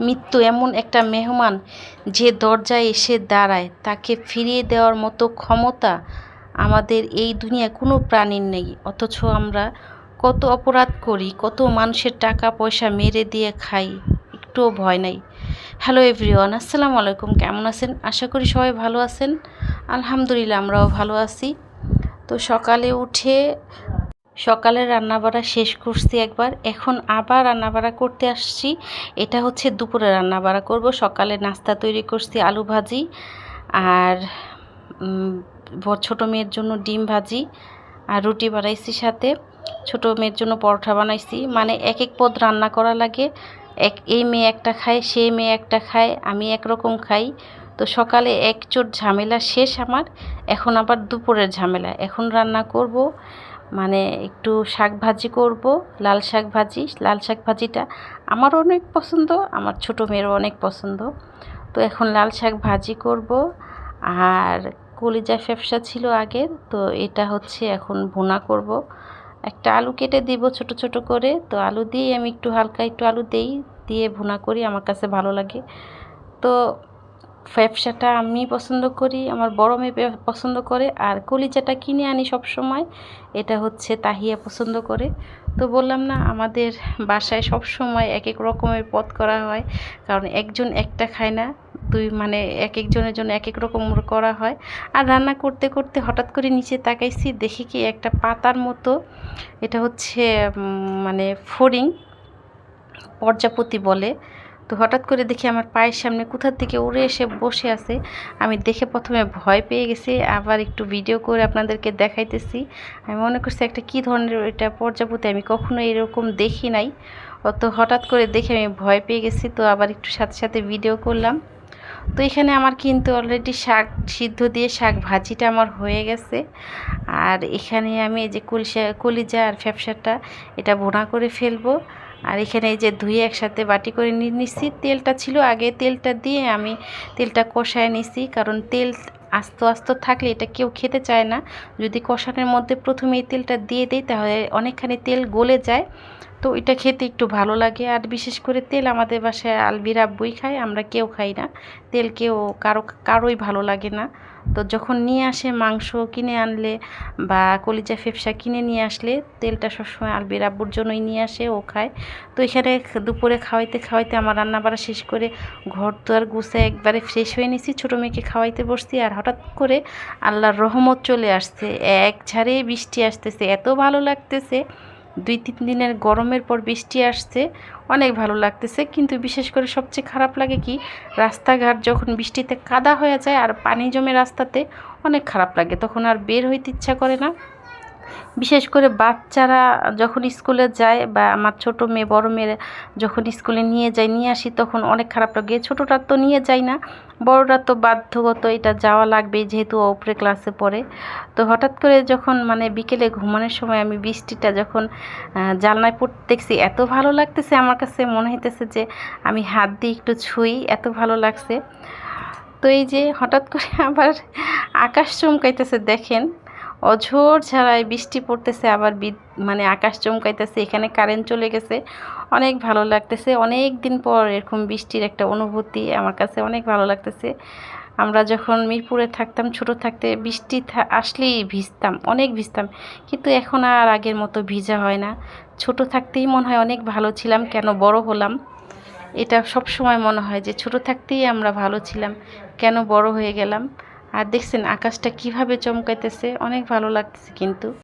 মৃত্যু এমন একটা মেহমান যে দরজায় এসে দাঁড়ায়, তাকে ফিরিয়ে দেওয়ার মতো ক্ষমতা আমাদের এই দুনিয়ায় কোনো প্রাণীর নেই। অথচ আমরা কত অপরাধ করি, কত মানুষের টাকা পয়সা মেরে দিয়ে খাই, একটুও ভয় নাই। হ্যালো এভরিওয়ান, আসসালামু আলাইকুম। কেমন আছেন? আশা করি সবাই ভালো আছেন। আলহামদুলিল্লাহ, আমরাও ভালো আছি। তো সকালে উঠে সকালের রান্নাবাড়া শেষ করছি একবার, এখন আবার রান্নাবাড়া করতে আসছি। এটা হচ্ছে দুপুরে রান্নাবাড়া করব। সকালে নাস্তা তৈরি করছি আলু ভাজি, আর ছোটো মেয়ের জন্য ডিম ভাজি, আর রুটি বানাইছি, সাথে ছোটো মেয়ের জন্য পরোটা বানাইছি। মানে এক এক পদ রান্না করা লাগে। এই মেয়ে একটা খায়, সেই মেয়ে একটা খায়, আমি একরকম খাই। তো সকালে একচোট ঝামেলা শেষ আমার। এখন আবার দুপুরের ঝামেলা। এখন রান্না করব, মানে একটু শাক ভাজি করব, লাল শাক ভাজি। লাল শাক ভাজিটা আমারও অনেক পছন্দ, আমার ছোটো মেয়েরও অনেক পছন্দ। তো এখন লাল শাক ভাজি করব। আর কলিজা ফ্যাপসা ছিল আগের, তো এটা হচ্ছে এখন ভুনা করব। একটা আলু কেটে দিব ছোট ছোট করে। তো আলু দিয়ে আমি একটু হালকা একটু আলু দিয়ে ভুনা করি, আমার কাছে ভালো লাগে। তো ফ্যাপসাটা আমি পছন্দ করি, আমার বড় মেয়ে পছন্দ করে, আর কলিজাটা কিনে আনি সব সময়। এটা হচ্ছে তাহিয়া পছন্দ করে। তো বললাম না, আমাদের বাসায় সব সময় এক এক রকমের পদ করা হয়, কারণ একজন একটা খায় না, মানে এক একজনের জন্য এক এক রকম করা হয়। আর রান্না করতে করতে হঠাৎ করে নিচে তাকাইছি, দেখি কি একটা পাতার মতো, এটা হচ্ছে মানে ফড়িং, প্রজাপতি বলে। তো হঠাৎ করে দেখি আমার পায়ের সামনে কোথা থেকে উড়ে এসে বসে আছে। আমি দেখে প্রথমে ভয় পেয়ে গেছি, আবার একটু ভিডিও করে আপনাদেরকে দেখাইতেছি। আমি মনে করছি একটা কী ধরনের এটা প্রজাপতি, আমি কখনো এরকম দেখি নাই। তো হঠাৎ করে দেখে আমি ভয় পেয়ে গেছি, তো আবার একটু সাথে সাথে ভিডিও করলাম। তো এখানে আমার কিন্তু অলরেডি শাক সিদ্ধ দিয়ে শাক ভাজিটা আমার হয়ে গেছে। আর এখানে আমি এই যে কলিজা আর ফ্যাপসাটা এটা ভুনা করে ফেলবো। আর এখানে এই যে ধুয়ে একসাথে বাটি করে নিয়ে নিচ্ছি। তেলটা ছিল আগে, তেলটা দিয়ে আমি তেলটা কষায় নিছি, কারণ তেল আস্ত আস্ত থাকলে এটা কেউ খেতে চায় না। যদি কষানোর মধ্যে প্রথমেই তেলটা দিয়ে দিই, তাহলে অনেকখানি তেল গলে যায়, তো এটা খেতে একটু ভালো লাগে। আর বিশেষ করে তেল আমাদের বাসায় আলবির আব্বুই খায়, আমরা কেউ খাই না তেল, কেউ কারোই ভালো লাগে না। তো যখন নিয়ে আসে মাংস কিনে আনলে বা কলিজা ফেপসা কিনে নিয়ে আসলে, তেলটা সবসময় আলবির আব্বুর জন্যই নিয়ে আসে, ও খায়। তো এখানে দুপুরে খাওয়াইতে খাওয়াইতে আমার রান্নাবাড়া শেষ করে ঘর দুয়ার গুছায় একবারে ফ্রেশ হয়ে নিছি, ছোটো মেয়েকে খাওয়াইতে বসছি। আর হঠাৎ করে আল্লাহর রহমত চলে আসছে, এক ঝাড়ে বৃষ্টি আসতেছে, এত ভালো লাগতেছে। 2-3 দিনের গরমের পর বৃষ্টি আসছে, অনেক ভালো লাগতেছে। কিন্তু বিশেষ করে সবচেয়ে খারাপ লাগে কি, রাস্তাঘাট যখন বৃষ্টিতে কাদা হয়ে যায় আর পানি জমে রাস্তাতে, অনেক খারাপ লাগে, তখন আর বের হইতে ইচ্ছা করে না। বিশেষ করে বাচ্চারা যখন স্কুলে যায়, বা আমার ছোটো মেয়ে বড় মেয়ে যখন স্কুলে নিয়ে আসি, তখন অনেক খারাপ লাগে। ছোটোটা তো নিয়ে যাই না, বড়রা তো বাধ্যগত এটা যাওয়া লাগবে, যেহেতু উপরে ক্লাসে পড়ে। তো হঠাৎ করে যখন মানে বিকেলে ঘুমানোর সময় আমি বৃষ্টিটা যখন জানলায় পড়তে দেখছি, এত ভালো লাগতেছে, আমার কাছে মনে হইতেছে যে আমি হাত দিয়ে একটু ছুঁই, এত ভালো লাগছে। তো এই যে হঠাৎ করে আবার আকাশ চমকাইতেছে, দেখেন অঝোর ঝাড়ায় বৃষ্টি পড়তেছে, আবার মানে আকাশ চমকাইতেছে, এখানে কারেন্ট চলে গেছে। অনেক ভালো লাগতেছে, অনেক দিন পর এরকম বৃষ্টির একটা অনুভূতি, আমার কাছে অনেক ভালো লাগতেছে। আমরা যখন মিরপুরে থাকতাম ছোট থাকতে, বৃষ্টি আসলেই ভিজতাম, অনেক ভিজতাম, কিন্তু এখন আর আগের মতো ভিজা হয় না। ছোট থাকতেই মনে হয় অনেক ভালো ছিলাম, কেন বড় হলাম এটা সব সময় মনে হয় যে ছোট থাকতেই আমরা ভালো ছিলাম, কেন বড় হয়ে গেলাম। আর দেখছেন আকাশটা কিভাবে চমকাইতেছে, অনেক ভালো লাগতেছে কিন্তু।